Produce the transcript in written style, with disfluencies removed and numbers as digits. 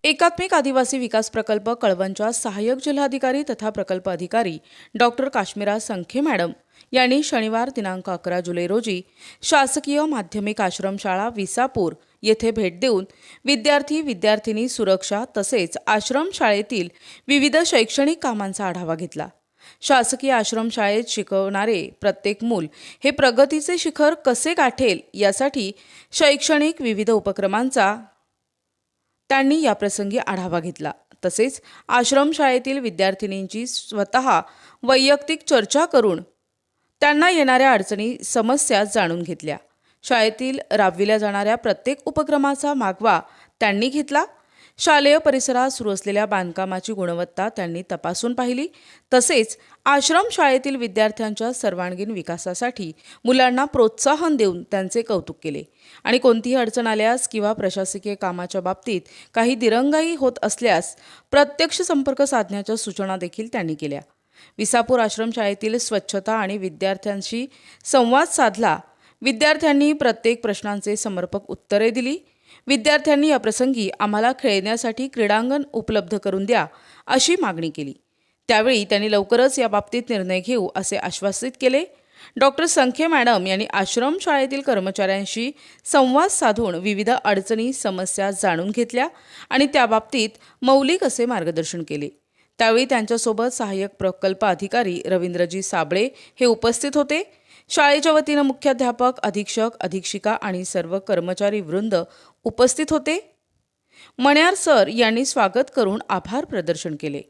एकात्मिक आदिवासी विकास प्रकल्प कळवणच्या सहाय्यक जिल्हाधिकारी तथा प्रकल्प अधिकारी डॉक्टर काश्मीरा संखे मॅडम यांनी शनिवार दिनांक 11 जुलै रोजी शासकीय माध्यमिक आश्रमशाळा विसापूर येथे भेट देऊन विद्यार्थी-विद्यार्थिनी सुरक्षा तसेच आश्रमशाळेतील विविध शैक्षणिक कामांचा आढावा घेतला। शासकीय आश्रमशाळेत शिकवणारे प्रत्येक मूल हे प्रगतीचे शिखर कसे गाठेल यासाठी शैक्षणिक विविध उपक्रमांचा त्यांनी याप्रसंगी आढावा घेतला। तसेच आश्रमशाळेतील विद्यार्थिनींची स्वतः वैयक्तिक चर्चा करून त्यांना येणाऱ्या अडचणी समस्या जाणून घेतल्या। शाळेतील राबविल्या जाणाऱ्या प्रत्येक उपक्रमाचा मागोवा त्यांनी घेतला। शालेय परिसरात सुरू असलेल्या बांधकामाची गुणवत्ता त्यांनी तपासून पाहिली। तसेच आश्रमशाळेतील विद्यार्थ्यांच्या सर्वांगीण विकासासाठी मुलांना प्रोत्साहन देऊन त्यांचे कौतुक केले आणि कोणतीही अडचण आल्यास किंवा प्रशासकीय कामाच्या बाबतीत काही दिरंगाई होत असल्यास प्रत्यक्ष संपर्क साधण्याच्या सूचना देखील त्यांनी केल्या। विसापूर आश्रमशाळेतील स्वच्छता आणि विद्यार्थ्यांशी संवाद साधला। विद्यार्थ्यांनी प्रत्येक प्रश्नांचे समर्पक उत्तरे दिली। विद्यार्थ्यांनी याप्रसंगी आम्हाला खेळण्यासाठी क्रीडांगण उपलब्ध करून द्या अशी मागणी केली। त्यावेळी त्यांनी लवकरच याबाबतीत निर्णय घेऊ असे आश्वासित केले। डॉक्टर संखे मॅडम यांनी आश्रमशाळेतील कर्मचाऱ्यांशी संवाद साधून विविध अडचणी समस्या जाणून घेतल्या आणि त्याबाबतीत मौलिक असे मार्गदर्शन केले। त्यावेळी त्यांच्यासोबत सहाय्यक प्रकल्प अधिकारी रवींद्रजी साबळे हे उपस्थित होते। शाळेच्या वतीने मुख्याध्यापक, अधीक्षक, अधीक्षिका आणि सर्व कर्मचारी वृंद उपस्थित होते। मण्यार सर यांनी स्वागत करून आभार प्रदर्शन केले।